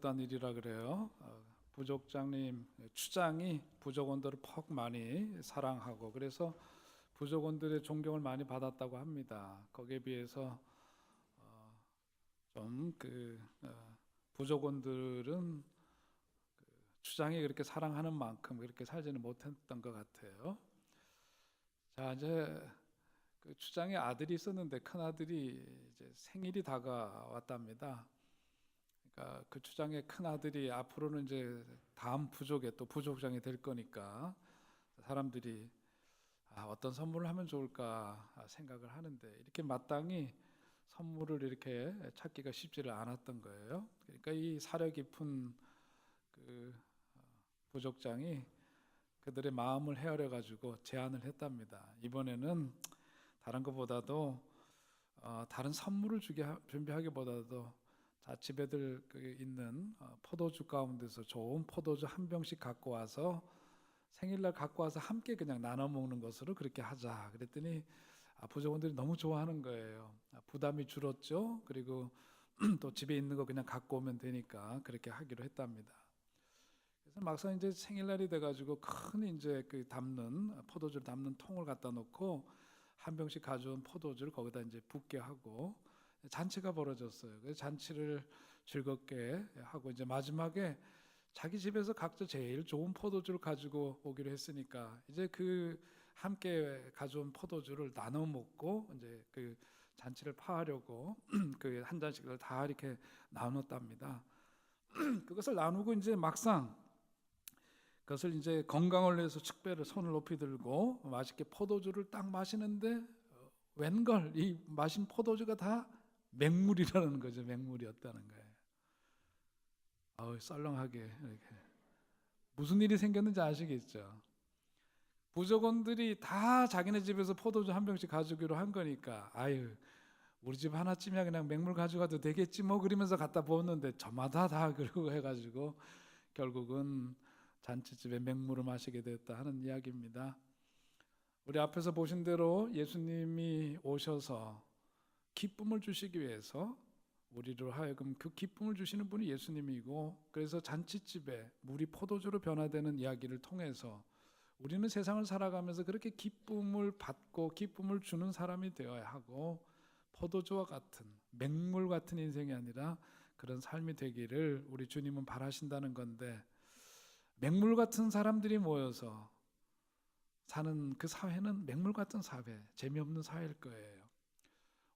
있었던 일이라 그래요. 부족장님 추장이 부족원들을 퍽 많이 사랑하고 그래서 부족원들의 존경을 많이 받았다고 합니다. 거기에 비해서 좀그 부족원들은 추장이 그렇게 사랑하는 만큼 그렇게 살지는 못했던 것 같아요. 자, 이제 그 추장의 아들이 있었는데 큰 아들이 이제 생일이 다가왔답니다. 그러니까 그 추장의 큰 아들이 앞으로는 이제 다음 부족의 또 부족장이 될 거니까 사람들이 어떤 선물을 하면 좋을까 생각을 하는데 이렇게 마땅히 선물을 이렇게 찾기가 쉽지를 않았던 거예요. 그러니까 이 사려 깊은 그 부족장이 그들의 마음을 헤아려 가지고 제안을 했답니다. 이번에는 다른 것보다도 다른 선물을 준비하기보다도 자취배들 있는 포도주 가운데서 좋은 포도주 한 병씩 갖고 와서 생일날 갖고 와서 함께 그냥 나눠 먹는 것으로 그렇게 하자. 그랬더니 부족원들이 너무 좋아하는 거예요. 부담이 줄었죠. 그리고 또 집에 있는 거 그냥 갖고 오면 되니까 그렇게 하기로 했답니다. 그래서 막상 이제 생일날이 돼가지고 큰 이제 그 포도주를 담는 통을 갖다 놓고 한 병씩 가져온 포도주를 거기다 이제 붓게 하고 잔치가 벌어졌어요. 그래서 잔치를 즐겁게 하고 이제 마지막에 자기 집에서 각자 제일 좋은 포도주를 가지고 오기로 했으니까 이제 그 함께 가져온 포도주를 나눠 먹고 이제 그 잔치를 파하려고 그 한 잔씩을 다 이렇게 나눴답니다. 그것을 나누고 이제 막상 그것을 이제 건강을 위해서 축배를 손을 높이 들고 맛있게 포도주를 딱 마시는데 웬걸 이 마신 포도주가 다 맹물이라는 거죠. 맹물이었다는 거예요. 썰렁하게 이렇게. 무슨 일이 생겼는지 아시겠죠? 부족원들이 다 자기네 집에서 포도주 한 병씩 가져오기로 한 거니까 우리 집 하나쯤이야 그냥 맹물 가져가도 되겠지 뭐 그러면서 갖다 부었는데 저마다 다 그러고 해가지고 결국은 잔치집에 맹물을 마시게 됐다 하는 이야기입니다. 우리 앞에서 보신 대로 예수님이 오셔서 기쁨을 주시기 위해서 우리로 하여금 그 기쁨을 주시는 분이 예수님이고 그래서 잔치집에 물이 포도주로 변화되는 이야기를 통해서 우리는 세상을 살아가면서 그렇게 기쁨을 받고 기쁨을 주는 사람이 되어야 하고 포도주와 같은 맹물 같은 인생이 아니라 그런 삶이 되기를 우리 주님은 바라신다는 건데 맹물 같은 사람들이 모여서 사는 그 사회는 맹물 같은 사회, 재미없는 사회일 거예요.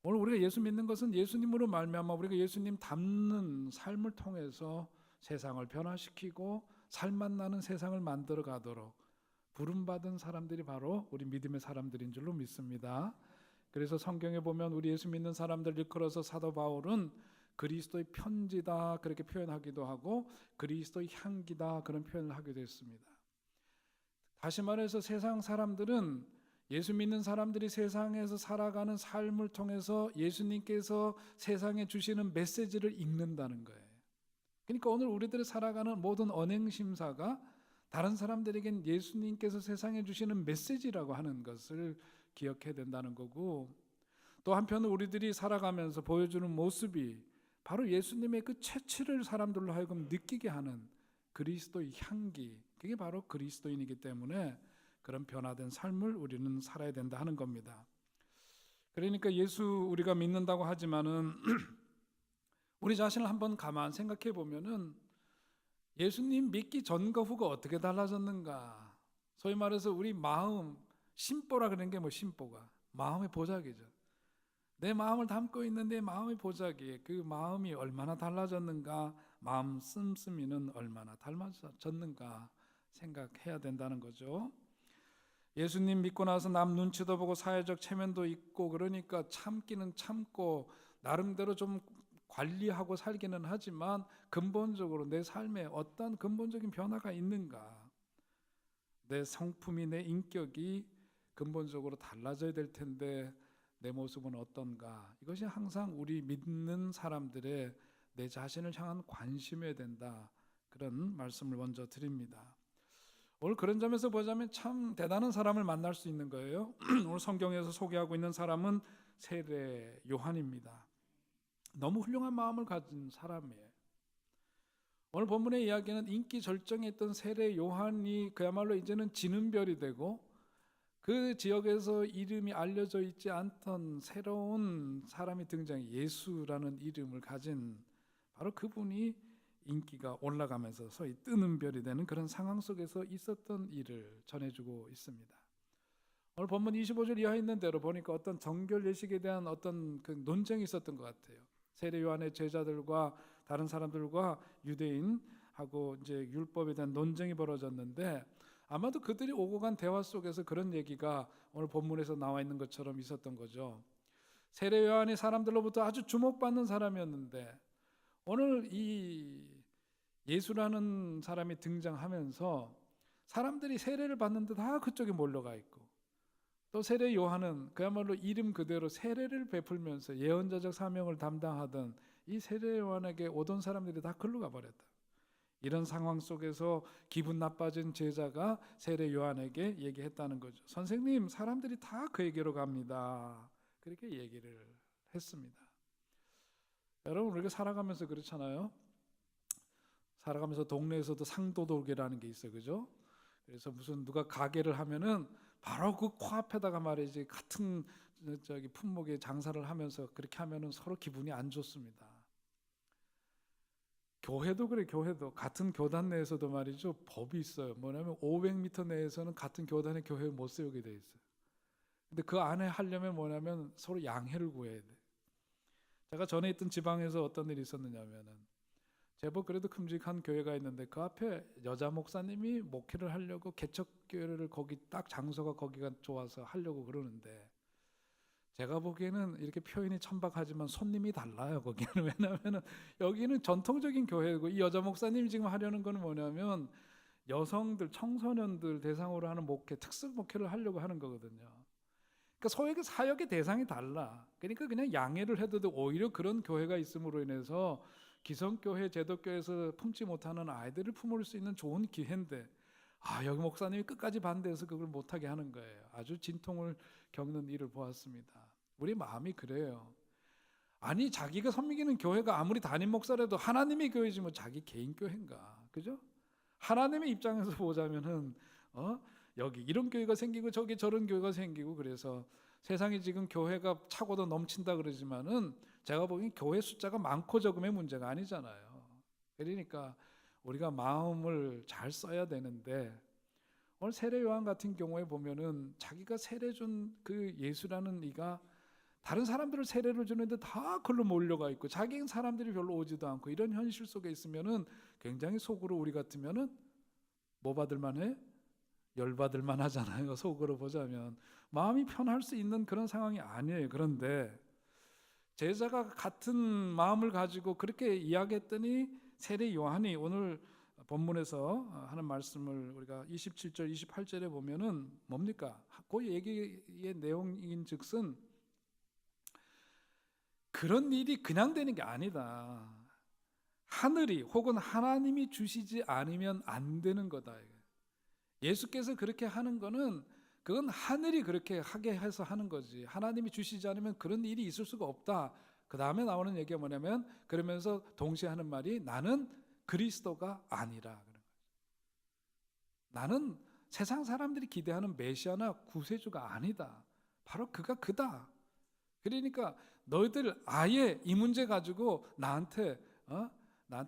오늘 우리가 예수 믿는 것은 예수님으로 말미암아 우리가 예수님 닮는 삶을 통해서 세상을 변화시키고 살맛 나는 세상을 만들어 가도록 부름받은 사람들이 바로 우리 믿음의 사람들인 줄로 믿습니다. 그래서 성경에 보면 우리 예수 믿는 사람들 일컬어서 사도 바울은 그리스도의 편지다 그렇게 표현하기도 하고 그리스도의 향기다 그런 표현을 하기도 했습니다. 다시 말해서 세상 사람들은 예수 믿는 사람들이 세상에서 살아가는 삶을 통해서 예수님께서 세상에 주시는 메시지를 읽는다는 거예요. 그러니까 오늘 우리들이 살아가는 모든 언행심사가 다른 사람들에겐 예수님께서 세상에 주시는 메시지라고 하는 것을 기억해야 된다는 거고 또 한편은 우리들이 살아가면서 보여주는 모습이 바로 예수님의 그 채취를 사람들로 하여금 느끼게 하는 그리스도의 향기 그게 바로 그리스도인이기 때문에 그런 변화된 삶을 우리는 살아야 된다 하는 겁니다. 그러니까 예수 우리가 믿는다고 하지만은 우리 자신을 한번 가만 생각해 보면은 예수님 믿기 전과 후가 어떻게 달라졌는가? 소위 말해서 우리 마음 심보라 그러는 게 뭐 심보가 마음의 보자기죠. 내 마음을 담고 있는 내 마음의 보자기에 그 마음이 얼마나 달라졌는가? 마음 씀씀이는 얼마나 닮아졌는가 생각해야 된다는 거죠. 예수님 믿고 나서 남 눈치도 보고 사회적 체면도 있고 그러니까 참기는 참고 나름대로 좀 관리하고 살기는 하지만 근본적으로 내 삶에 어떤 근본적인 변화가 있는가? 내 성품이 내 인격이 근본적으로 달라져야 될 텐데 내 모습은 어떤가? 이것이 항상 우리 믿는 사람들의 내 자신을 향한 관심이어야 된다. 그런 말씀을 먼저 드립니다. 오늘 그런 점에서 보자면 참 대단한 사람을 만날 수 있는 거예요. 오늘 성경에서 소개하고 있는 사람은 세례 요한입니다. 너무 훌륭한 마음을 가진 사람이에요. 오늘 본문의 이야기는 인기 절정에 있던 세례 요한이 그야말로 이제는 지는 별이 되고 그 지역에서 이름이 알려져 있지 않던 새로운 사람이 등장해 예수라는 이름을 가진 바로 그분이 인기가 올라가면서 소위 뜨는 별이 되는 그런 상황 속에서 있었던 일을 전해주고 있습니다. 오늘 본문 25절 이하에 있는 대로 보니까 어떤 정결 예식에 대한 어떤 그 논쟁이 있었던 것 같아요. 세례 요한의 제자들과 다른 사람들과 유대인하고 이제 율법에 대한 논쟁이 벌어졌는데 아마도 그들이 오고 간 대화 속에서 그런 얘기가 오늘 본문에서 나와 있는 것처럼 있었던 거죠. 세례 요한이 사람들로부터 아주 주목받는 사람이었는데 오늘 이 예수라는 사람이 등장하면서 사람들이 세례를 받는데 다 그쪽에 몰려가 있고 또 세례 요한은 그야말로 이름 그대로 세례를 베풀면서 예언자적 사명을 담당하던 이 세례 요한에게 오던 사람들이 다 글로 가버렸다. 이런 상황 속에서 기분 나빠진 제자가 세례 요한에게 얘기했다는 거죠. 선생님, 사람들이 다 그에게로 갑니다. 그렇게 얘기를 했습니다. 여러분, 우리가 살아가면서 그렇잖아요. 살아가면서 동네에서도 상도덕이라는 게 있어요, 그죠? 그래서 무슨 누가 가게를 하면은 바로 그 코앞에다가 말이지 같은 저기 품목의 장사를 하면서 그렇게 하면은 서로 기분이 안 좋습니다. 교회도 그래. 교회도 같은 교단 내에서도 말이죠 법이 있어요. 뭐냐면 500m 내에서는 같은 교단의 교회를 못 세우게 돼 있어요. 근데 그 안에 하려면 뭐냐면 서로 양해를 구해야 돼. 제가 전에 있던 지방에서 어떤 일이 있었느냐면은 제법 그래도 큼직한 교회가 있는데 그 앞에 여자 목사님이 목회를 하려고 개척교회를 거기 딱 장소가 거기가 좋아서 하려고 그러는데 제가 보기에는 이렇게 표현이 천박하지만 손님이 달라요. 거기는 왜냐하면 여기는 전통적인 교회고 이 여자 목사님이 지금 하려는 건 뭐냐면 여성들, 청소년들 대상으로 하는 목회, 특색 목회를 하려고 하는 거거든요. 그러니까 소위 그 사역의 대상이 달라. 그러니까 그냥 양해를 해도 오히려 그런 교회가 있음으로 인해서 기성교회, 제도교회에서 품지 못하는 아이들을 품을 수 있는 좋은 기회인데 여기 목사님이 끝까지 반대해서 그걸 못하게 하는 거예요. 아주 진통을 겪는 일을 보았습니다. 우리 마음이 그래요. 아니 자기가 섬기는 교회가 아무리 담임 목사라도 하나님의 교회지 뭐 자기 개인 교회인가, 그죠? 하나님의 입장에서 보자면은 여기 이런 교회가 생기고 저기 저런 교회가 생기고 그래서 세상에 지금 교회가 차고도 넘친다 그러지만은 제가 보기엔 교회 숫자가 많고 적음의 문제가 아니잖아요. 그러니까 우리가 마음을 잘 써야 되는데 오늘 세례 요한 같은 경우에 보면은 자기가 세례 준 그 예수라는 이가 다른 사람들을 세례를 주는데 다 글로 몰려가 있고 자기는 사람들이 별로 오지도 않고 이런 현실 속에 있으면은 굉장히 속으로 우리 같으면은 뭐 받을 만해? 열 받을 만하잖아요. 속으로 보자면 마음이 편할 수 있는 그런 상황이 아니에요. 그런데 제자가 같은 마음을 가지고 그렇게 이야기했더니 세례 요한이 오늘 본문에서 하는 말씀을 우리가 27절 28절에 보면은 뭡니까? 그 얘기의 내용인즉슨 그런 일이 그냥 되는 게 아니다. 하늘이 혹은 하나님이 주시지 않으면 안 되는 거다. 예수께서 그렇게 하는 거는 그건 하늘이 그렇게 하게 해서 하는 거지. 하나님이 주시지 않으면 그런 일이 있을 수가 없다. 그 다음에 나오는 얘기가 뭐냐면 그러면서 동시에 하는 말이 나는 그리스도가 아니라. 나는 세상 사람들이 기대하는 메시아나 구세주가 아니다. 바로 그가 그다. 그러니까 너희들 아예 이 문제 가지고 나한테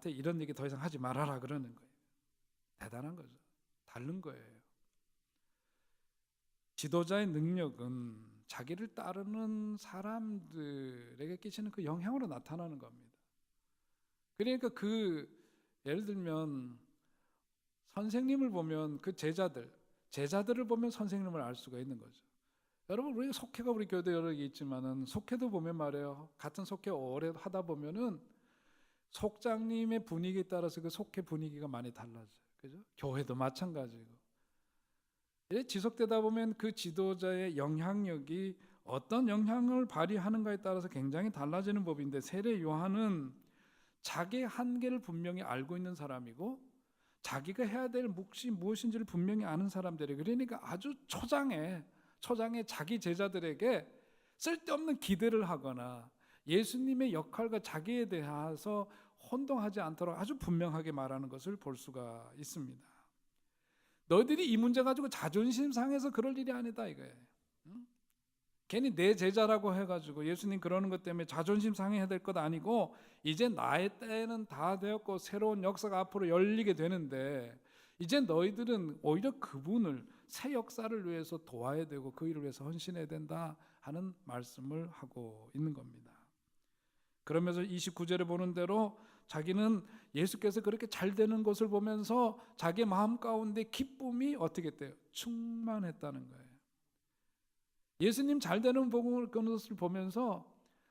이런 얘기 더 이상 하지 말아라 그러는 거예요. 대단한 거죠. 다른 거예요. 지도자의 능력은 자기를 따르는 사람들에게 끼치는 그 영향으로 나타나는 겁니다. 그러니까 예를 들면 선생님을 보면 그 제자들을 보면 선생님을 알 수가 있는 거죠. 여러분 우리 속회가 우리 교회도 여러 개 있지만은 속회도 보면 말이에요. 같은 속회 오래 하다 보면은 속장님의 분위기에 따라서 그 속회 분위기가 많이 달라져요. 그죠? 교회도 마찬가지고. 지속되다 보면 그 지도자의 영향력이 어떤 영향을 발휘하는가에 따라서 굉장히 달라지는 법인데 세례 요한은 자기의 한계를 분명히 알고 있는 사람이고 자기가 해야 될 몫이 무엇인지를 분명히 아는 사람들이에요. 그러니까 아주 초장에 자기 제자들에게 쓸데없는 기대를 하거나 예수님의 역할과 자기에 대해서 혼동하지 않도록 아주 분명하게 말하는 것을 볼 수가 있습니다. 너희들이 이 문제 가지고 자존심 상해서 그럴 일이 아니다 이거예요. 괜히 내 제자라고 해가지고 예수님 그러는 것 때문에 자존심 상해야 될 것 아니고 이제 나의 때는 다 되었고 새로운 역사가 앞으로 열리게 되는데 이제 너희들은 오히려 그분을 새 역사를 위해서 도와야 되고 그 일을 위해서 헌신해야 된다 하는 말씀을 하고 있는 겁니다. 그러면서 29절에 보는 대로 자기는 예수께서 그렇게 잘 되는 것을 보면서 자기 마음 가운데 기쁨이 어떻게 돼요? 충만했다는 거예요. 예수님 잘 되는 것을 보면서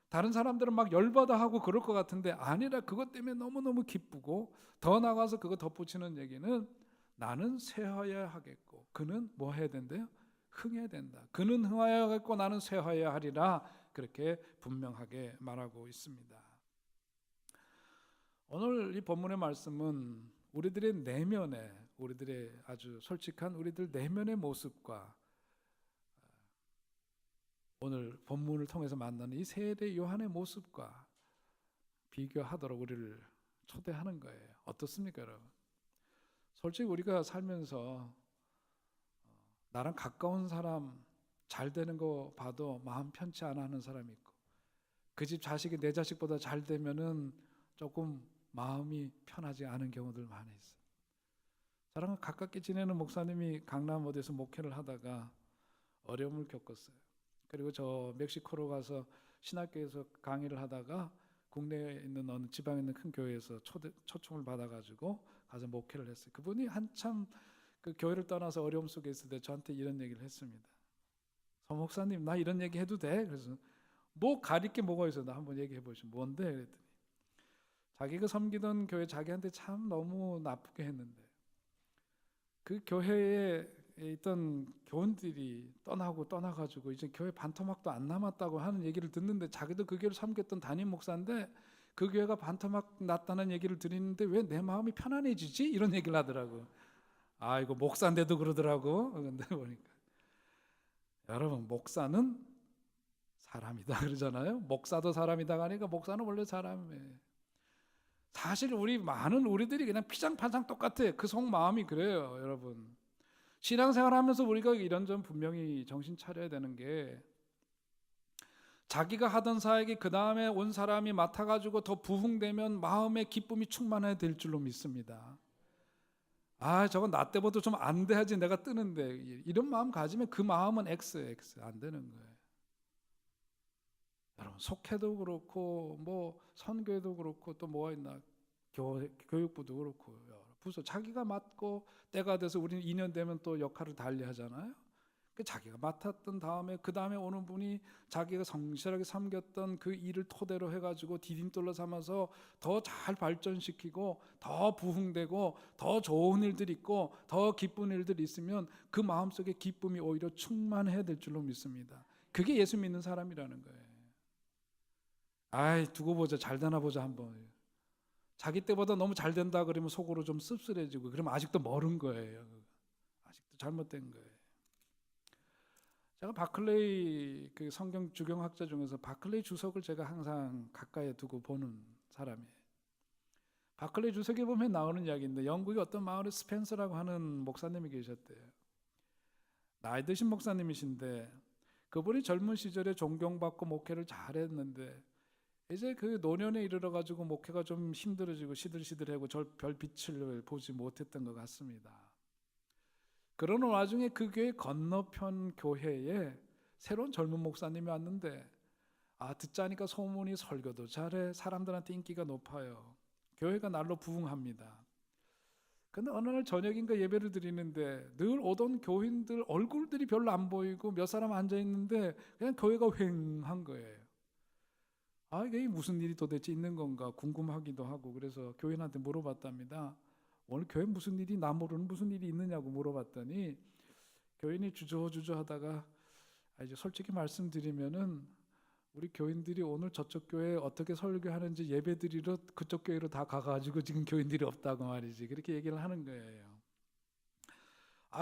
다른 사람들은 막 열받아 하고 그럴 것 같은데 아니라 그것 때문에 너무너무 기쁘고 더 나가서 그거 덧붙이는 얘기는 나는 쇠하여야 하겠고 그는 뭐 해야 된대요? 흥해야 된다. 그는 흥하여야 하겠고 나는 쇠하여야 하리라 그렇게 분명하게 말하고 있습니다. 오늘 이 본문의 말씀은 우리들의 내면에 우리들의 아주 솔직한 우리들 내면의 모습과 오늘 본문을 통해서 만나는 이 세례 요한의 모습과 비교하도록 우리를 초대하는 거예요. 어떻습니까, 여러분? 솔직히 우리가 살면서 나랑 가까운 사람 잘 되는 거 봐도 마음 편치 않아 하는 사람이 있고 그 집 자식이 내 자식보다 잘 되면은 조금 마음이 편하지 않은 경우들 많이 있어요. 저랑 가깝게 지내는 목사님이 강남 어디서 목회를 하다가 어려움을 겪었어요. 그리고 저 멕시코로 가서 신학교에서 강의를 하다가 국내에 있는 어느 지방에 있는 큰 교회에서 초청을 받아가지고 가서 목회를 했어요. 그분이 한참 그 교회를 떠나서 어려움 속에 있을 때 저한테 이런 얘기를 했습니다. 서 목사님 나 이런 얘기 해도 돼? 그래서 뭐 가릴 게 뭐가 있어? 나 한번 얘기해 보시면 뭔데? 그랬더니 자기가 섬기던 교회 자기한테 참 너무 나쁘게 했는데 그 교회에 있던 교원들이 떠나가지고 이제 교회 반토막도 안 남았다고 하는 얘기를 듣는데 자기도 그 교회를 섬겼던 담임 목사인데 그 교회가 반토막 났다는 얘기를 들었는데 왜 내 마음이 편안해지지? 이런 얘기를 하더라고. 아 이거 목사인데도 그러더라고. 근데 보니까 여러분 목사는 사람이다 그러잖아요. 목사도 사람이다 하니까 목사는 원래 사람이에요. 사실 우리들이 그냥 피장파장 똑같아. 그 속마음이 그래요, 여러분. 신앙생활하면서 우리가 이런 점 분명히 정신 차려야 되는 게 자기가 하던 사역이 그 다음에 온 사람이 맡아가지고 더 부흥되면 마음의 기쁨이 충만해야 될 줄로 믿습니다. 아, 저건 나 때보다 좀 안 돼야지 내가 뜨는데 이런 마음 가지면 그 마음은 X예요, X. 안 되는 거예요. 여러분 속회도 그렇고 뭐 선교회도 그렇고 또 뭐가 있나 교육부도 그렇고 부서 자기가 맡고 때가 돼서 우리는 2년 되면 또 역할을 달리 하잖아요. 그 자기가 맡았던 다음에 그 다음에 오는 분이 자기가 성실하게 섬겼던 그 일을 토대로 해가지고 디딤돌로 삼아서 더 잘 발전시키고 더 부흥되고 더 좋은 일들이 있고 더 기쁜 일들이 있으면 그 마음속에 기쁨이 오히려 충만해야 될 줄로 믿습니다. 그게 예수 믿는 사람이라는 거예요. 아이 두고 보자 잘 되나 보자 한번. 자기 때보다 너무 잘 된다 그러면 속으로 좀 씁쓸해지고 그러면 아직도 멀은 거예요. 아직도 잘못된 거예요. 제가 바클레이 그 성경 주경학자 중에서 바클레이 주석을 제가 항상 가까이에 두고 보는 사람이에요. 바클레이 주석에 보면 나오는 이야기인데 영국의 어떤 마을에 스펜서라고 하는 목사님이 계셨대요. 나이 드신 목사님이신데 그분이 젊은 시절에 존경받고 목회를 잘했는데 이제 그 노년에 이르러 가지고 목회가 좀 힘들어지고 시들시들하고 별 빛을 보지 못했던 것 같습니다. 그러는 와중에 그 교회 건너편 교회에 새로운 젊은 목사님이 왔는데 듣자니까 소문이 설교도 잘해 사람들한테 인기가 높아요. 교회가 날로 부흥합니다. 근데 어느 날 저녁인가 예배를 드리는데 늘 오던 교인들 얼굴들이 별로 안 보이고 몇 사람 앉아 있는데 그냥 교회가 휑한 거예요. 이게 무슨 일이 도대체 있는 건가 궁금하기도 하고 그래서 교인한테 물어봤답니다. 오늘 교회 무슨 일이 나 모르는 무슨 일이 있느냐고 물어봤더니 교인이 주저하다가 이제 솔직히 말씀드리면은 우리 교인들이 오늘 저쪽 교회에 어떻게 설교하는지 예배드리러 그쪽 교회로 다 가가지고 지금 교인들이 없다고 말이지 그렇게 얘기를 하는 거예요.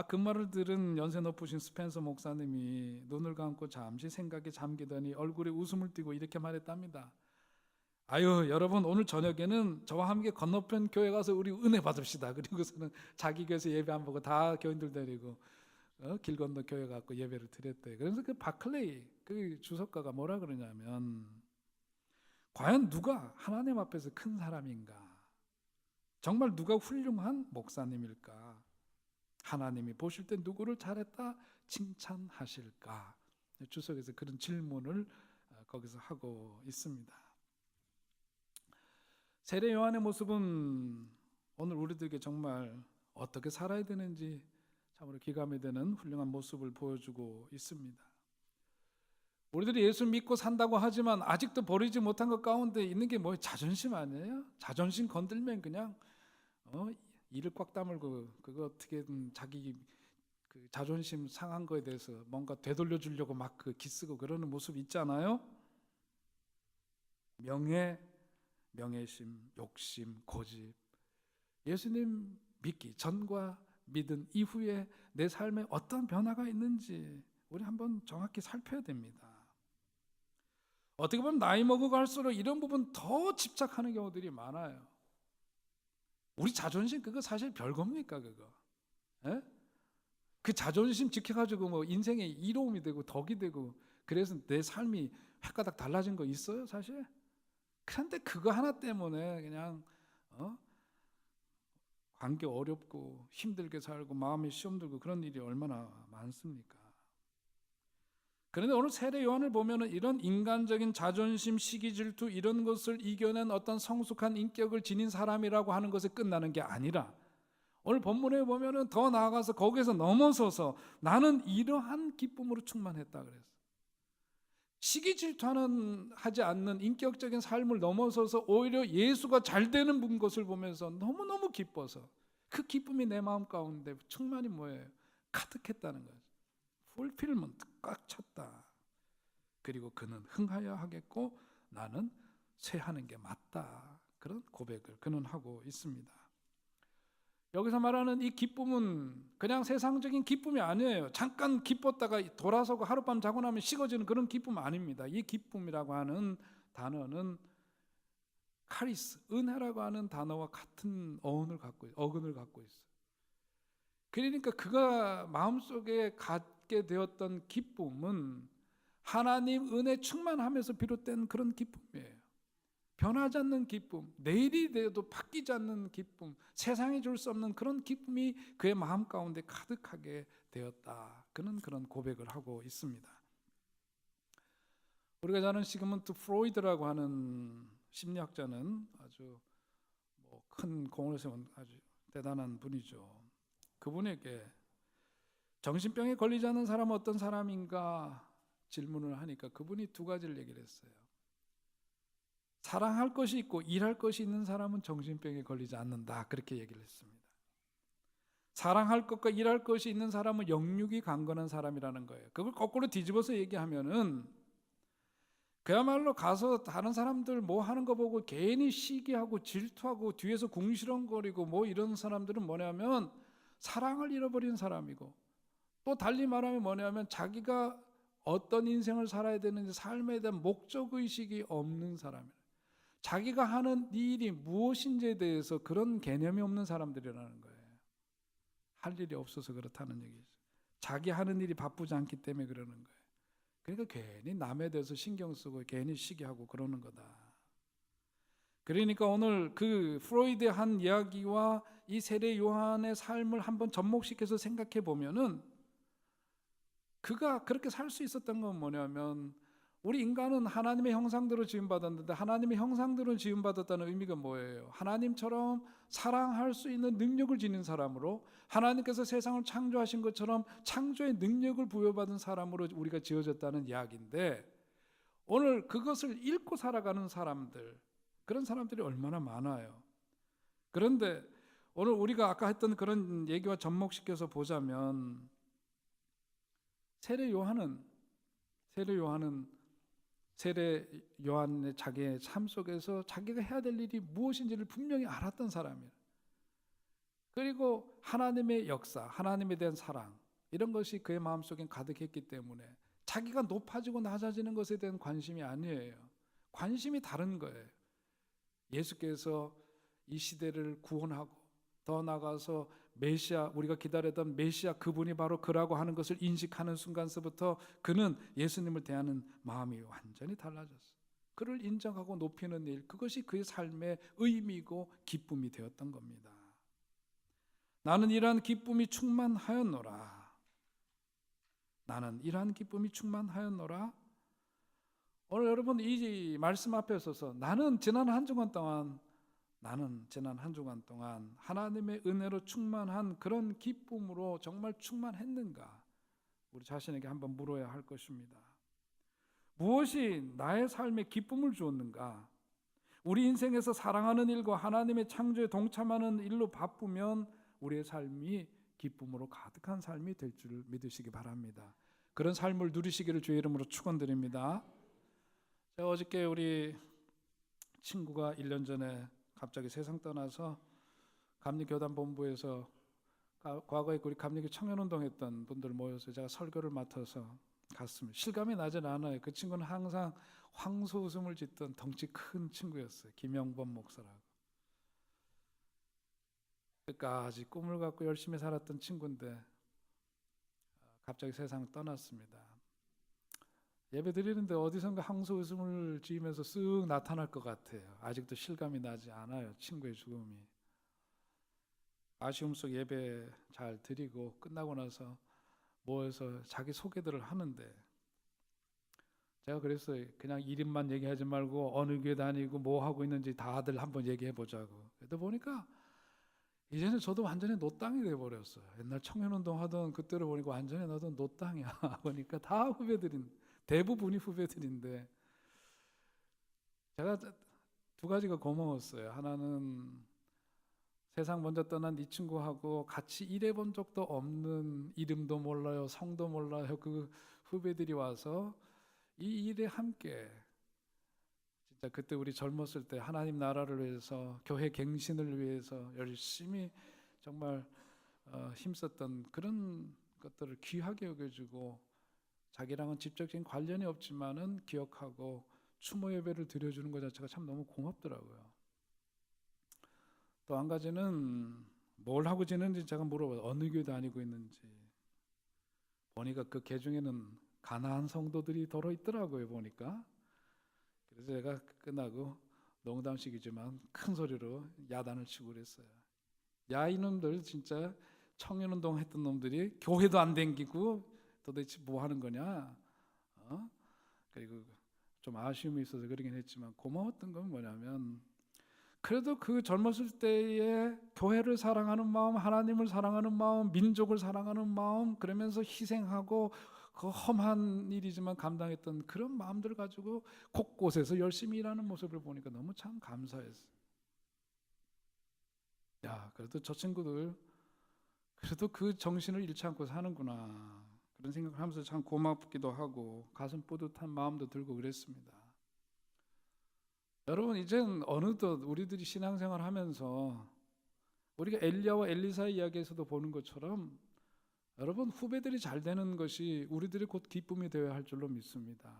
그 말을 들은 연세 높으신 스펜서 목사님이 눈을 감고 잠시 생각에 잠기더니 얼굴에 웃음을 띠고 이렇게 말했답니다. 아유, 여러분 오늘 저녁에는 저와 함께 건너편 교회 가서 우리 은혜 받읍시다. 그리고서는 자기 교회에서 예배 안 보고 다 교인들 데리고 길 건너 교회 가고 예배를 드렸대요. 그래서 그 바클레이 그 주석가가 뭐라 그러냐면, 과연 누가 하나님 앞에서 큰 사람인가? 정말 누가 훌륭한 목사님일까? 하나님이 보실 때 누구를 잘했다 칭찬하실까? 주석에서 그런 질문을 거기서 하고 있습니다. 세례 요한의 모습은 오늘 우리들에게 정말 어떻게 살아야 되는지 참으로 기감이 되는 훌륭한 모습을 보여주고 있습니다. 우리들이 예수 믿고 산다고 하지만 아직도 버리지 못한 것 가운데 있는 게 뭐예요? 자존심 아니에요? 자존심 건들면 그냥 이를 꽉 다물고 그거 어떻게든 자기 그 자존심 상한 거에 대해서 뭔가 되돌려 주려고 막 그 기쓰고 그러는 모습 있잖아요. 명예심, 욕심, 고집. 예수님 믿기 전과 믿은 이후에 내 삶에 어떤 변화가 있는지 우리 한번 정확히 살펴야 됩니다. 어떻게 보면 나이 먹어갈수록 이런 부분 더 집착하는 경우들이 많아요. 우리 자존심 그거 사실 별겁니까 그거? 에? 그 자존심 지켜가지고 뭐 인생의 이로움이 되고 덕이 되고 그래서 내 삶이 획가닥 달라진 거 있어요 사실? 그런데 그거 하나 때문에 그냥 관계 어렵고 힘들게 살고 마음이 시험 들고 그런 일이 얼마나 많습니까? 그런데 오늘 세례 요한을 보면은 이런 인간적인 자존심, 시기, 질투 이런 것을 이겨낸 어떤 성숙한 인격을 지닌 사람이라고 하는 것에 끝나는 게 아니라 오늘 본문에 보면은 더 나아가서 거기에서 넘어서서 나는 이러한 기쁨으로 충만했다 그랬어요. 시기 질투하지 않는 인격적인 삶을 넘어서서 오히려 예수가 잘 되는 분 것을 보면서 너무너무 기뻐서 그 기쁨이 내 마음 가운데 충만히 뭐예요? 가득했다는 거예요. 풀필먼트 꽉 찼다. 그리고 그는 흥하여 하겠고 나는 쇠하는 게 맞다. 그런 고백을 그는 하고 있습니다. 여기서 말하는 이 기쁨은 그냥 세상적인 기쁨이 아니에요. 잠깐 기뻤다가 돌아서고 하룻밤 자고 나면 식어지는 그런 기쁨 아닙니다. 이 기쁨이라고 하는 단어는 카리스, 은혜라고 하는 단어와 같은 어근을 갖고 있어요. 그러니까 그가 마음속에 갖게 되었던 기쁨은 하나님 은혜 충만하면서 비롯된 그런 기쁨이에요. 변하지 않는 기쁨, 내일이 돼도 바뀌지 않는 기쁨, 세상이 줄 수 없는 그런 기쁨이 그의 마음 가운데 가득하게 되었다. 그는 그런 고백을 하고 있습니다. 우리가 잘 아는 시그문트 프로이드라고 하는 심리학자는 아주 큰 공을 세운 아주 대단한 분이죠. 그분에게 정신병에 걸리지 않는 사람은 어떤 사람인가 질문을 하니까 그분이 두 가지를 얘기를 했어요. 사랑할 것이 있고 일할 것이 있는 사람은 정신병에 걸리지 않는다. 그렇게 얘기를 했습니다. 사랑할 것과 일할 것이 있는 사람은 영육이 강건한 사람이라는 거예요. 그걸 거꾸로 뒤집어서 얘기하면은 그야말로 가서 다른 사람들 뭐 하는 거 보고 괜히 시기하고 질투하고 뒤에서 궁시렁거리고 뭐 이런 사람들은 뭐냐면 사랑을 잃어버린 사람이고, 또 달리 말하면 뭐냐면 자기가 어떤 인생을 살아야 되는지 삶에 대한 목적의식이 없는 사람이에요. 자기가 하는 일이 무엇인지에 대해서 그런 개념이 없는 사람들이라는 거예요. 할 일이 없어서 그렇다는 얘기죠. 자기 하는 일이 바쁘지 않기 때문에 그러는 거예요. 그러니까 괜히 남에 대해서 신경 쓰고 괜히 시기하고 그러는 거다. 그러니까 오늘 그 프로이드의 한 이야기와 이 세례 요한의 삶을 한번 접목시켜서 생각해 보면은 그가 그렇게 살 수 있었던 건 뭐냐면, 우리 인간은 하나님의 형상대로 지음받았는데 하나님의 형상대로 지음받았다는 의미가 뭐예요? 하나님처럼 사랑할 수 있는 능력을 지닌 사람으로, 하나님께서 세상을 창조하신 것처럼 창조의 능력을 부여받은 사람으로 우리가 지어졌다는 이야기인데, 오늘 그것을 잃고 살아가는 사람들, 그런 사람들이 얼마나 많아요. 그런데 오늘 우리가 아까 했던 그런 얘기와 접목시켜서 보자면 세례 요한의 자기의 삶 속에서 자기가 해야 될 일이 무엇인지를 분명히 알았던 사람이에요. 그리고 하나님의 역사, 하나님에 대한 사랑, 이런 것이 그의 마음속에 가득했기 때문에 자기가 높아지고 낮아지는 것에 대한 관심이 아니에요. 관심이 다른 거예요. 예수께서 이 시대를 구원하고 더 나아가서 메시아, 우리가 기다렸던 메시아 그분이 바로 그라고 하는 것을 인식하는 순간서부터 그는 예수님을 대하는 마음이 완전히 달라졌어요. 그를 인정하고 높이는 일, 그것이 그의 삶의 의미이고 기쁨이 되었던 겁니다. 나는 이러한 기쁨이 충만하였노라. 나는 이러한 기쁨이 충만하였노라. 오늘 여러분 이 말씀 앞에 서서 나는 지난 한 주간 동안 하나님의 은혜로 충만한 그런 기쁨으로 정말 충만했는가? 우리 자신에게 한번 물어야 할 것입니다. 무엇이 나의 삶에 기쁨을 주었는가? 우리 인생에서 사랑하는 일과 하나님의 창조에 동참하는 일로 바쁘면 우리의 삶이 기쁨으로 가득한 삶이 될 줄 믿으시기 바랍니다. 그런 삶을 누리시기를 주의 이름으로 축원드립니다. 제가 어저께 우리 친구가 1년 전에 갑자기 세상 떠나서 감리교단본부에서 과거에 우리 감리교 청년운동했던 분들 모여서 제가 설교를 맡아서 갔습니다. 실감이 나진 않아요. 그 친구는 항상 황소 웃음을 짓던 덩치 큰 친구였어요. 김영범 목사라고. 끝까지 꿈을 갖고 열심히 살았던 친구인데 갑자기 세상 떠났습니다. 예배 드리는데 어디선가 황소 웃음을 지으면서 쓱 나타날 것 같아요. 아직도 실감이 나지 않아요. 친구의 죽음이. 아쉬움 속 예배 잘 드리고 끝나고 나서 모여서 자기 소개들을 하는데 제가 그랬어요. 그냥 이름만 얘기하지 말고 어느 교회 다니고 뭐 하고 있는지 다들 한번 얘기해 보자고. 그러다 보니까 이제는 저도 완전히 노땅이 돼버렸어요. 옛날 청년운동 하던 그때를 보니까 완전히 나도 노땅이야. 보니까 다 대부분이 후배들인데 제가 두 가지가 고마웠어요. 하나는 세상 먼저 떠난 이 친구하고 같이 일해본 적도 없는, 이름도 몰라요, 성도 몰라요, 그 후배들이 와서 이 일에 함께, 진짜 그때 우리 젊었을 때 하나님 나라를 위해서, 교회 갱신을 위해서 열심히 정말 힘썼던 그런 것들을 귀하게 여겨주고 자기랑은 직접적인 관련이 없지만은 기억하고 추모 예배를 드려주는 것 자체가 참 너무 고맙더라고요. 또 한 가지는 뭘 하고 지내는지 제가 물어봐요. 어느 교회 다니고 있는지. 보니까 그 개 중에는 가나안 성도들이 더러 있더라고요. 보니까. 그래서 제가 끝나고 농담식이지만 큰 소리로 야단을 치고 그랬어요. 야, 이놈들 진짜 청년운동 했던 놈들이 교회도 안 댕기고 도대체 뭐 하는 거냐? 그리고 좀 아쉬움이 있어서 그러긴 했지만 고마웠던 건 뭐냐면 그래도 그 젊었을 때에 교회를 사랑하는 마음, 하나님을 사랑하는 마음, 민족을 사랑하는 마음, 그러면서 희생하고 그 험한 일이지만 감당했던 그런 마음들을 가지고 곳곳에서 열심히 일하는 모습을 보니까 너무 참 감사했어요. 야, 그래도 저 친구들 그래도 그 정신을 잃지 않고 사는구나, 그런 생각을 하면서 참 고맙기도 하고 가슴 뿌듯한 마음도 들고 그랬습니다. 여러분, 이젠 어느덧 우리들이 신앙생활 하면서 우리가 엘리야와 엘리사의 이야기에서도 보는 것처럼 여러분, 후배들이 잘 되는 것이 우리들의 곧 기쁨이 되어야 할 줄로 믿습니다.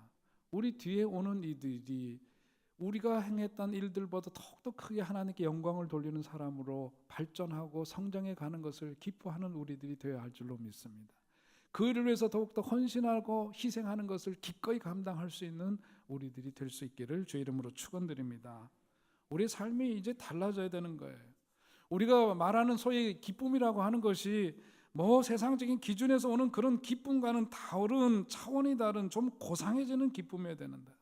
우리 뒤에 오는 이들이 우리가 행했던 일들보다 더욱더 크게 하나님께 영광을 돌리는 사람으로 발전하고 성장해 가는 것을 기뻐하는 우리들이 되어야 할 줄로 믿습니다. 그를 위해서 더욱더 헌신하고 희생하는 것을 기꺼이 감당할 수 있는 우리들이 될 수 있기를 주의 이름으로 축원드립니다. 우리의 삶이 이제 달라져야 되는 거예요. 우리가 말하는 소위 기쁨이라고 하는 것이 뭐 세상적인 기준에서 오는 그런 기쁨과는 다른 차원이 다른 좀 고상해지는 기쁨이어야 되는데,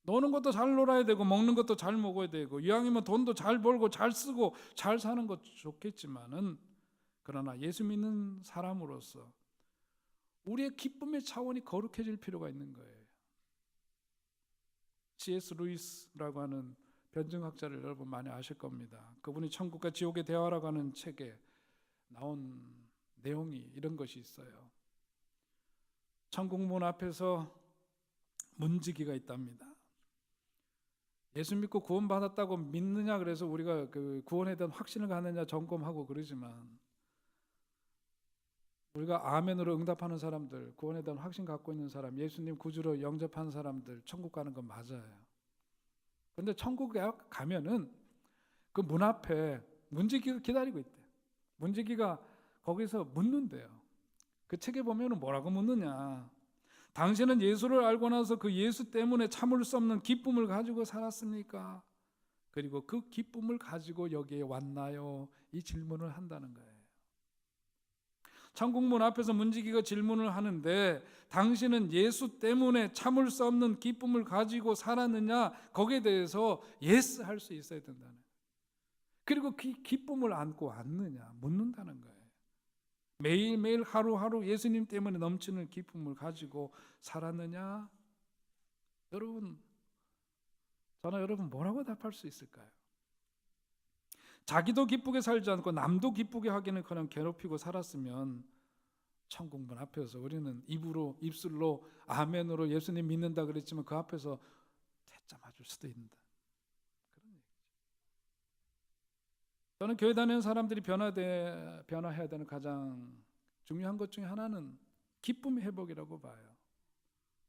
노는 것도 잘 놀아야 되고 먹는 것도 잘 먹어야 되고 이왕이면 돈도 잘 벌고 잘 쓰고 잘 사는 것 좋겠지만은, 그러나 예수 믿는 사람으로서 우리의 기쁨의 차원이 거룩해질 필요가 있는 거예요. C.S. 루이스라고 하는 변증학자를 여러분 많이 아실 겁니다. 그분이 천국과 지옥의 대화라고 하는 책에 나온 내용이 이런 것이 있어요. 천국 문 앞에서 문지기가 있답니다. 예수 믿고 구원받았다고 믿느냐, 그래서 우리가 그 구원에 대한 확신을 갖느냐 점검하고 그러지만, 우리가 아멘으로 응답하는 사람들, 구원에 대한 확신 갖고 있는 사람, 예수님 구주로 영접한 사람들 천국 가는 건 맞아요. 근데 천국에 가면은 그 문 앞에 문지기가 기다리고 있대. 문지기가 거기서 묻는데요. 그 책에 보면은 뭐라고 묻느냐. 당신은 예수를 알고 나서 그 예수 때문에 참을 수 없는 기쁨을 가지고 살았습니까? 그리고 그 기쁨을 가지고 여기에 왔나요? 이 질문을 한다는 거예요. 천국문 앞에서 문지기가 질문을 하는데 당신은 예수 때문에 참을 수 없는 기쁨을 가지고 살았느냐? 거기에 대해서 예스 할 수 있어야 된다는 거예요. 그리고 그 기쁨을 안고 왔느냐? 묻는다는 거예요. 매일매일 하루하루 예수님 때문에 넘치는 기쁨을 가지고 살았느냐? 여러분, 저는 여러분 뭐라고 답할 수 있을까요? 자기도 기쁘게 살지 않고 남도 기쁘게 하기는커녕 괴롭히고 살았으면 천국문 앞에서 우리는 입술로 아멘으로 예수님 믿는다 그랬지만 그 앞에서 대짜 맞을 수도 있다. 그런 얘기죠. 저는 교회 다니는 사람들이 변화해야 되는 가장 중요한 것 중에 하나는 기쁨의 회복이라고 봐요.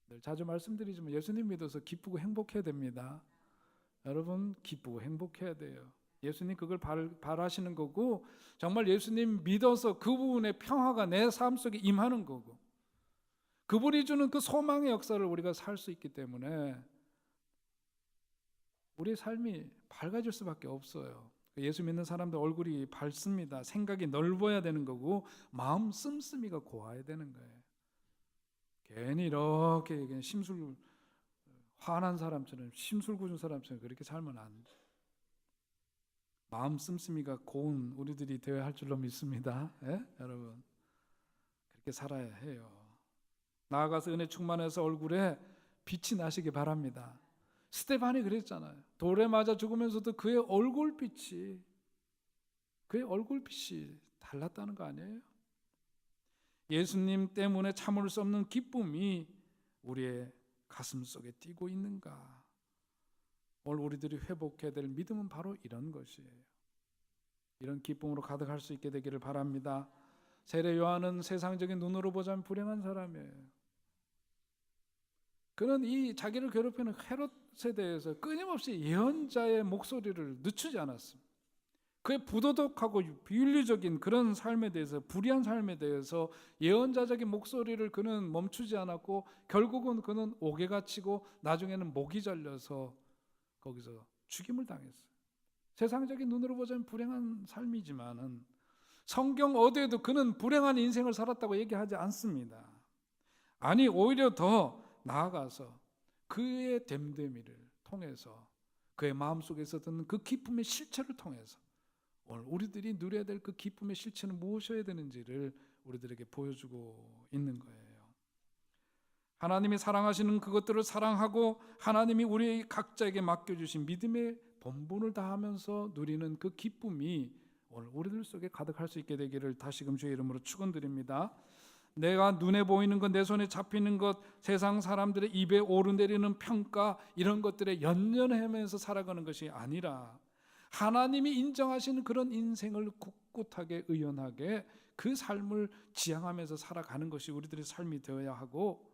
늘 자주 말씀드리지만 예수님 믿어서 기쁘고 행복해야 됩니다. 여러분 기쁘고 행복해야 돼요. 예수님 그걸 바라시는 거고 정말 예수님 믿어서 그 부분의 평화가 내 삶 속에 임하는 거고 그분이 주는 그 소망의 역사를 우리가 살 수 있기 때문에 우리의 삶이 밝아질 수밖에 없어요. 예수 믿는 사람들 얼굴이 밝습니다. 생각이 넓어야 되는 거고 마음 씀씀이가 고와야 되는 거예요. 괜히 이렇게 화난 사람처럼 심술궂은 사람처럼 그렇게 살면 안 돼. 마음 씀씀이가 고운 우리들이 되어야 할 줄로 믿습니다. 예? 여러분 그렇게 살아야 해요. 나아가서 은혜 충만해서 얼굴에 빛이 나시기 바랍니다. 스데반이 그랬잖아요. 돌에 맞아 죽으면서도 그의 얼굴빛이 달랐다는 거 아니에요? 예수님 때문에 참을 수 없는 기쁨이 우리의 가슴 속에 뛰고 있는가? 오늘 우리들이 회복해야 될 믿음은 바로 이런 것이에요. 이런 기쁨으로 가득할 수 있게 되기를 바랍니다. 세례 요한은 세상적인 눈으로 보자면 불행한 사람이에요. 그는 이 자기를 괴롭히는 헤롯에 대해서 끊임없이 예언자의 목소리를 늦추지 않았습니다. 그의 부도덕하고 비윤리적인 그런 삶에 대해서, 불의한 삶에 대해서 예언자적인 목소리를 그는 멈추지 않았고 결국은 그는 옥에 갇히고 나중에는 목이 잘려서 거기서 죽임을 당했어요. 세상적인 눈으로 보자면 불행한 삶이지만은 성경 어디에도 그는 불행한 인생을 살았다고 얘기하지 않습니다. 아니 오히려 더 나아가서 그의 됨됨이를 통해서 그의 마음속에서 듣는 그 기쁨의 실체를 통해서 오늘 우리들이 누려야 될 그 기쁨의 실체는 무엇이어야 되는지를 우리들에게 보여주고 있는 거예요. 하나님이 사랑하시는 그것들을 사랑하고 하나님이 우리 각자에게 맡겨주신 믿음의 본분을 다하면서 누리는 그 기쁨이 오늘 우리들 속에 가득할 수 있게 되기를 다시금 주의 이름으로 축원드립니다. 내가 눈에 보이는 것, 내 손에 잡히는 것, 세상 사람들의 입에 오르내리는 평가 이런 것들에 연연하면서 살아가는 것이 아니라 하나님이 인정하시는 그런 인생을 꿋꿋하게 의연하게 그 삶을 지향하면서 살아가는 것이 우리들의 삶이 되어야 하고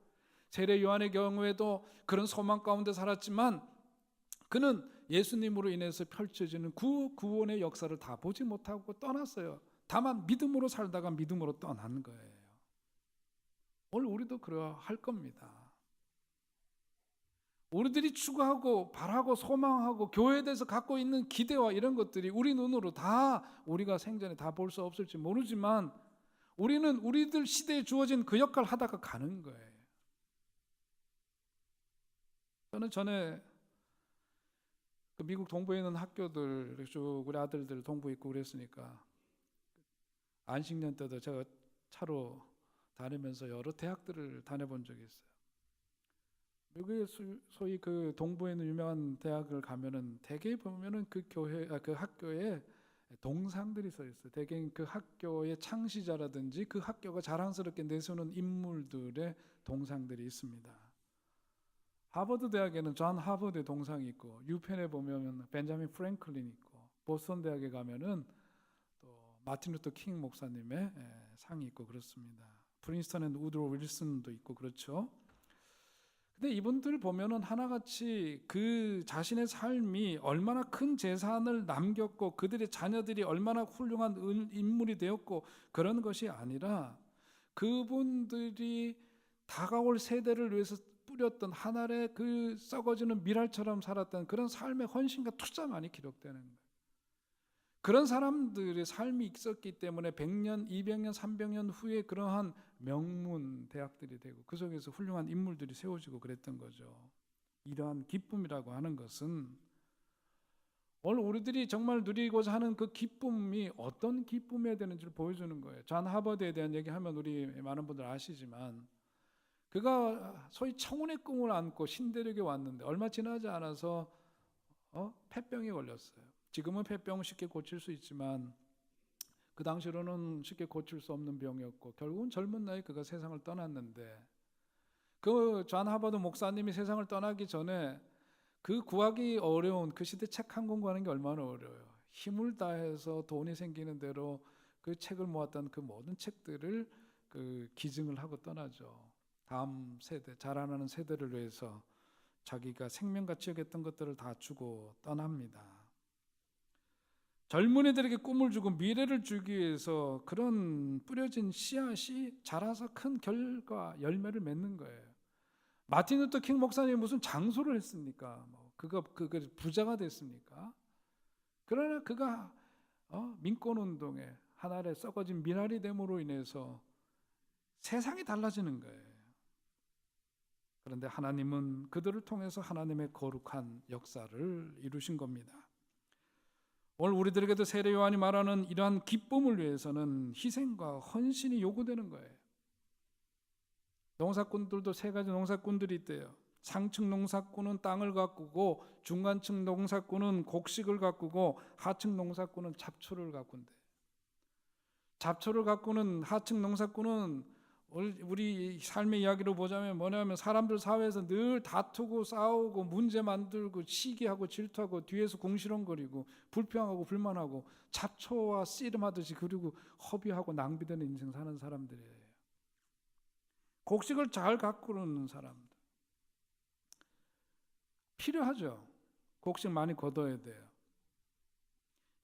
세례 요한의 경우에도 그런 소망 가운데 살았지만 그는 예수님으로 인해서 펼쳐지는 구원의 역사를 다 보지 못하고 떠났어요. 다만 믿음으로 살다가 믿음으로 떠난 거예요. 오늘 우리도 그러할 겁니다. 우리들이 추구하고 바라고 소망하고 교회에 대해서 갖고 있는 기대와 이런 것들이 우리 눈으로 다 우리가 생전에 다 볼 수 없을지 모르지만 우리는 우리들 시대에 주어진 그 역할을 하다가 가는 거예요. 저는 전에 그 미국 동부에 있는 학교들 쭉 우리 아들들 동부에 있고 그랬으니까 안식년 때도 제가 차로 다니면서 여러 대학들을 다녀본 적이 있어요. 미국의 소위 그 동부에 있는 유명한 대학을 가면은 대개 보면은 그 학교에 동상들이 서 있어요. 대개 그 학교의 창시자라든지 그 학교가 자랑스럽게 내세우는 인물들의 동상들이 있습니다. 하버드 대학에는 존 하버드의 동상이 있고 유펜에 보면 벤자민 프랭클린 있고 보스턴 대학에 가면은 또 마틴 루터 킹 목사님의 상이 있고 그렇습니다. 프린스턴에는 우드로 윌슨도 있고 그렇죠. 근데 이분들 보면은 하나같이 그 자신의 삶이 얼마나 큰 재산을 남겼고 그들의 자녀들이 얼마나 훌륭한 인물이 되었고 그런 것이 아니라 그분들이 다가올 세대를 위해서 뿌렸던 한 알의 그 썩어지는 밀알처럼 살았던 그런 삶의 헌신과 투자만이 기록되는 거예요. 그런 사람들의 삶이 있었기 때문에 100년, 200년, 300년 후에 그러한 명문 대학들이 되고 그 속에서 훌륭한 인물들이 세워지고 그랬던 거죠. 이러한 기쁨이라고 하는 것은 오늘 우리들이 정말 누리고자 하는 그 기쁨이 어떤 기쁨이어야 되는지를 보여주는 거예요. 존 하버드에 대한 얘기하면 우리 많은 분들 아시지만 그가 소위 청운의 꿈을 안고 신대륙에 왔는데 얼마 지나지 않아서 폐병에 걸렸어요. 지금은 폐병 쉽게 고칠 수 있지만 그 당시로는 쉽게 고칠 수 없는 병이었고 결국은 젊은 나이에 그가 세상을 떠났는데 그 존 하버드 목사님이 세상을 떠나기 전에 그 구하기 어려운 그 시대 책 한 권 구하는 게 얼마나 어려워요. 힘을 다해서 돈이 생기는 대로 그 책을 모았던 그 모든 책들을 그 기증을 하고 떠나죠. 다음 세대, 자라나는 세대를 위해서 자기가 생명같이 여겼던 것들을 다 주고 떠납니다. 젊은이들에게 꿈을 주고 미래를 주기 위해서 그런 뿌려진 씨앗이 자라서 큰 결과, 열매를 맺는 거예요. 마틴 루터 킹 목사님이 무슨 장소를 했습니까? 그가 부자가 됐습니까? 그러나 그가 민권운동에 하나의 썩어진 미랄이 됨으로 인해서 세상이 달라지는 거예요. 그런데 하나님은 그들을 통해서 하나님의 거룩한 역사를 이루신 겁니다. 오늘 우리들에게도 세례 요한이 말하는 이러한 기쁨을 위해서는 희생과 헌신이 요구되는 거예요. 농사꾼들도 세 가지 농사꾼들이 있대요. 상층 농사꾼은 땅을 가꾸고 중간층 농사꾼은 곡식을 가꾸고 하층 농사꾼은 잡초를 가꾼대. 잡초를 가꾸는 하층 농사꾼은 우리 삶의 이야기로 보자면 뭐냐면 사람들 사회에서 늘 다투고 싸우고 문제 만들고 시기하고 질투하고 뒤에서 궁시렁거리고 불평하고 불만하고 잡초와 씨름하듯이 그리고 허비하고 낭비되는 인생 사는 사람들이에요. 곡식을 잘 가꾸는 사람들 필요하죠. 곡식 많이 걷어야 돼요.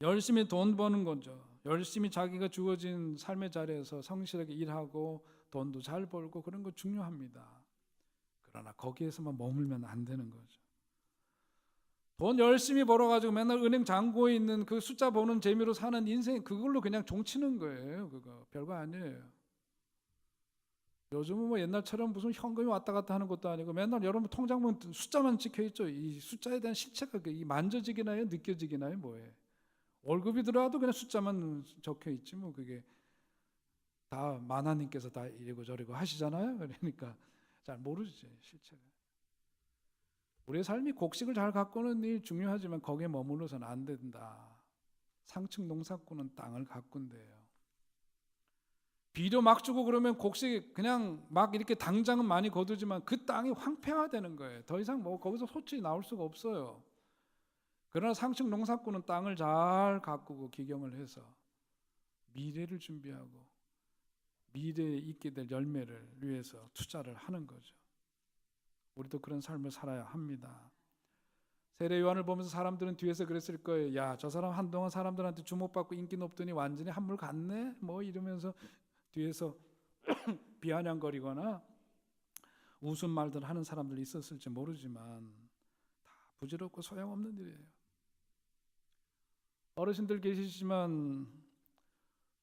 열심히 돈 버는 거죠. 열심히 자기가 주어진 삶의 자리에서 성실하게 일하고 돈도 잘 벌고 그런 거 중요합니다. 그러나 거기에서만 머물면 안 되는 거죠. 돈 열심히 벌어가지고 맨날 은행 잔고에 있는 그 숫자 보는 재미로 사는 인생 그걸로 그냥 종치는 거예요. 그거 별거 아니에요. 요즘은 뭐 옛날처럼 무슨 현금이 왔다 갔다 하는 것도 아니고 맨날 여러분 통장 보면 숫자만 찍혀 있죠. 이 숫자에 대한 실체가 만져지기나 해요, 느껴지기나 해요, 뭐예요? 월급이 들어와도 그냥 숫자만 적혀 있지 뭐 그게 다 만화님께서 다 이러고 저러고 하시잖아요. 그러니까 잘 모르지 실체가. 우리의 삶이 곡식을 잘 가꾸는 일 중요하지만 거기에 머물러서는 안 된다. 상층 농사꾼은 땅을 가꾼대요. 비료 막 주고 그러면 곡식이 그냥 막 이렇게 당장은 많이 거두지만 그 땅이 황폐화되는 거예요. 더 이상 뭐 거기서 소출이 나올 수가 없어요. 그러나 상층 농사꾼은 땅을 잘 가꾸고 기경을 해서 미래를 준비하고 미래에 있게 될 열매를 위해서 투자를 하는 거죠. 우리도 그런 삶을 살아야 합니다. 세례 요한을 보면서 사람들은 뒤에서 그랬을 거예요. 야, 저 사람 한동안 사람들한테 주목받고 인기 높더니 완전히 한물 갔네? 뭐 이러면서 뒤에서 비아냥거리거나 웃음 말들 하는 사람들이 있었을지 모르지만 다 부질없고 소용없는 일이에요. 어르신들 계시지만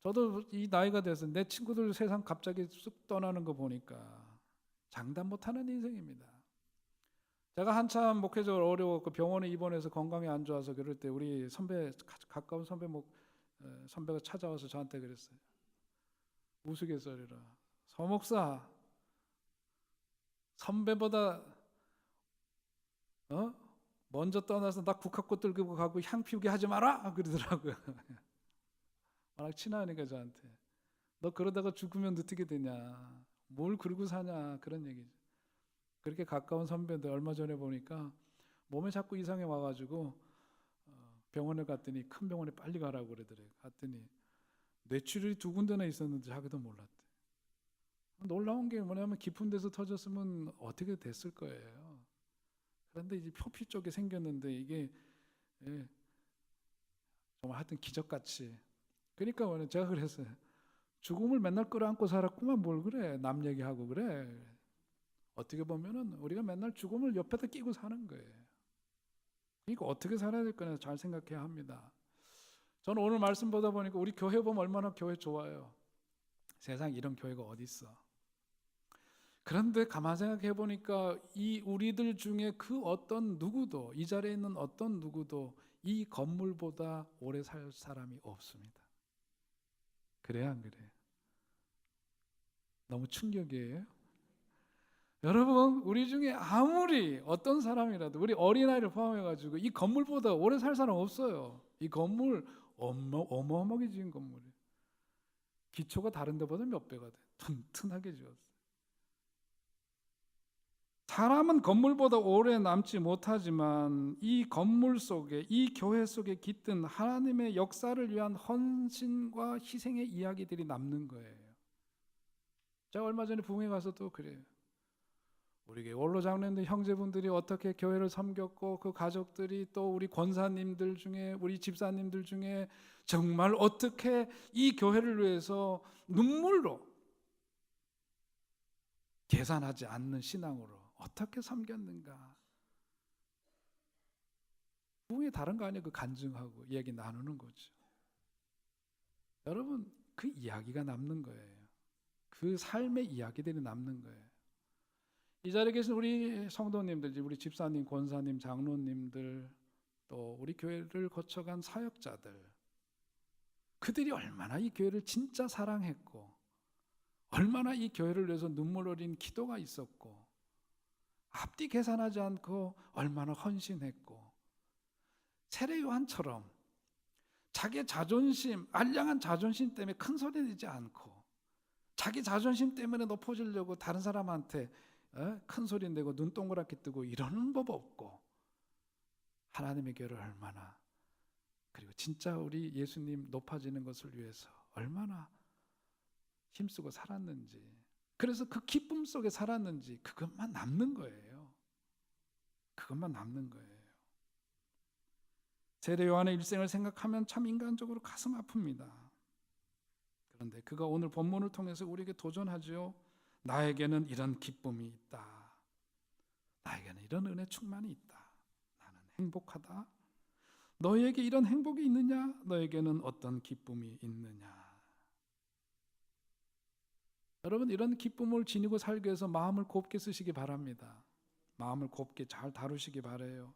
저도 이 나이가 돼서 내 친구들 세상 갑자기 쑥 떠나는 거 보니까 장담 못하는 인생입니다. 제가 한참 목회적으로 어려웠고 병원에 입원해서 건강이 안 좋아서 그럴 때 우리 선배 가까운 선배가 찾아와서 저한테 그랬어요. 우스갯소리로 서목사 선배보다 먼저 떠나서 나 국화꽃 들고 가고 향 피우게 하지 마라 그러더라고요. 워낙 친하니까 저한테 너 그러다가 죽으면 어떻게 되냐 뭘 그러고 사냐 그런 얘기죠. 그렇게 가까운 선배인데 얼마 전에 보니까 몸에 자꾸 이상이 와가지고 병원에 갔더니 큰 병원에 빨리 가라고 그러더래요. 갔더니 뇌출혈이 2군데나 있었는데 자기도 몰랐대. 놀라운 게 뭐냐면 깊은 데서 터졌으면 어떻게 됐을 거예요. 그런데 이제 표피 쪽에 생겼는데 이게 정말 하여튼 기적같이. 그러니까 제가 그랬어요. 죽음을 맨날 끌어안고 살았구만. 뭘 그래 남 얘기하고 그래. 어떻게 보면은 우리가 맨날 죽음을 옆에다 끼고 사는 거예요. 그러니까 어떻게 살아야 될 거냐 잘 생각해야 합니다. 저는 오늘 말씀 보다 보니까 우리 교회 보면 얼마나 교회 좋아요. 세상 이런 교회가 어디 있어. 그런데 가만 생각해 보니까 이 우리들 중에 그 어떤 누구도, 이 자리에 있는 어떤 누구도 이 건물보다 오래 살 사람이 없습니다. 그래야 안 그래요? 너무 충격이에요. 여러분, 우리 중에 아무리 어떤 사람이라도 우리 어린아이를 포함해가지고 이 건물보다 오래 살 사람 없어요. 이 건물 어마어마하게 지은 건물이에요. 기초가 다른 데보다 몇 배가 돼. 튼튼하게 지었어요. 사람은 건물보다 오래 남지 못하지만 이 건물 속에, 이 교회 속에 깃든 하나님의 역사를 위한 헌신과 희생의 이야기들이 남는 거예요. 제가 얼마 전에 부흥회 가서 또 그래요. 우리 교회 원로 장로님들 형제분들이 어떻게 교회를 섬겼고 그 가족들이 또 우리 권사님들 중에 우리 집사님들 중에 정말 어떻게 이 교회를 위해서 눈물로 계산하지 않는 신앙으로 어떻게 섬겼는가. 부흥이 다른 거 아니에요. 그 간증하고 이야기 나누는 거죠. 여러분 그 이야기가 남는 거예요. 그 삶의 이야기들이 남는 거예요. 이 자리에 계신 우리 성도님들, 우리 집사님, 권사님, 장로님들, 또 우리 교회를 거쳐간 사역자들, 그들이 얼마나 이 교회를 진짜 사랑했고 얼마나 이 교회를 위해서 눈물 어린 기도가 있었고 앞뒤 계산하지 않고 얼마나 헌신했고 세례 요한처럼 자기 자존심, 알량한 자존심 때문에 큰 소리 내지 않고 자기 자존심 때문에 높아지려고 다른 사람한테 큰 소리 내고 눈 동그랗게 뜨고 이러는 법 없고 하나님의 교회를 얼마나 그리고 진짜 우리 예수님 높아지는 것을 위해서 얼마나 힘쓰고 살았는지, 그래서 그 기쁨 속에 살았는지 그것만 남는 거예요. 그것만 남는 거예요. 세례 요한의 일생을 생각하면 참 인간적으로 가슴 아픕니다. 그런데 그가 오늘 본문을 통해서 우리에게 도전하죠. 나에게는 이런 기쁨이 있다. 나에게는 이런 은혜 충만이 있다. 나는 행복하다. 너에게 이런 행복이 있느냐? 너에게는 어떤 기쁨이 있느냐? 여러분 이런 기쁨을 지니고 살기 위해서 마음을 곱게 쓰시기 바랍니다. 마음을 곱게 잘 다루시기 바라요.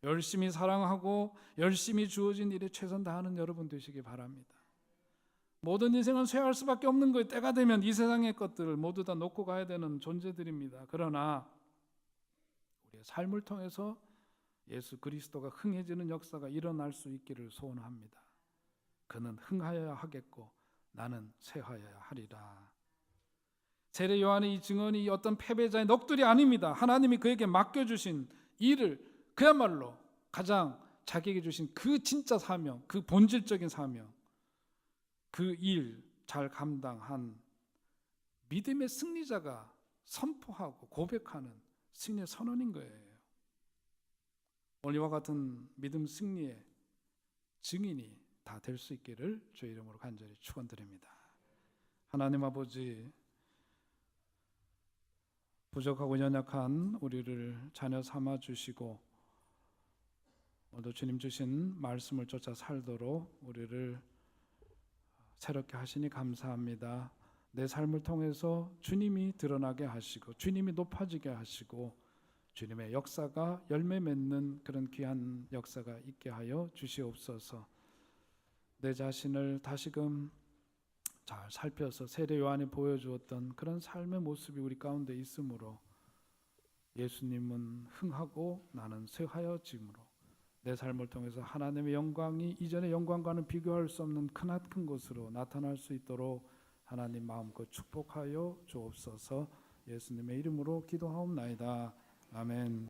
열심히 사랑하고 열심히 주어진 일에 최선 다하는 여러분 되시기 바랍니다. 모든 인생은 쇠할 수밖에 없는 거예요. 때가 되면 이 세상의 것들을 모두 다 놓고 가야 되는 존재들입니다. 그러나 우리의 삶을 통해서 예수 그리스도가 흥해지는 역사가 일어날 수 있기를 소원합니다. 그는 흥하여야 하겠고 나는 쇠하여야 하리라. 세례 요한의 이 증언이 어떤 패배자의 넋두리 아닙니다. 하나님이 그에게 맡겨주신 일을 그야말로 가장 자기에게 주신 그 진짜 사명, 그 본질적인 사명, 그 일 잘 감당한 믿음의 승리자가 선포하고 고백하는 승리의 선언인 거예요. 오늘 이와 같은 믿음 승리의 증인이 다 될 수 있기를 주의 이름으로 간절히 축원드립니다. 하나님 아버지, 부족하고 연약한 우리를 자녀 삼아 주시고 오늘도 주님 주신 말씀을 쫓아 살도록 우리를 새롭게 하시니 감사합니다. 내 삶을 통해서 주님이 드러나게 하시고 주님이 높아지게 하시고 주님의 역사가 열매 맺는 그런 귀한 역사가 있게 하여 주시옵소서. 내 자신을 다시금 잘 살펴서 세례 요한이 보여주었던 그런 삶의 모습이 우리 가운데 있으므로 예수님은 흥하고 나는 쇠하여짐으로 내 삶을 통해서 하나님의 영광이 이전의 영광과는 비교할 수 없는 크나큰 것으로 나타날 수 있도록 하나님 마음껏 축복하여 주옵소서. 예수님의 이름으로 기도하옵나이다. 아멘.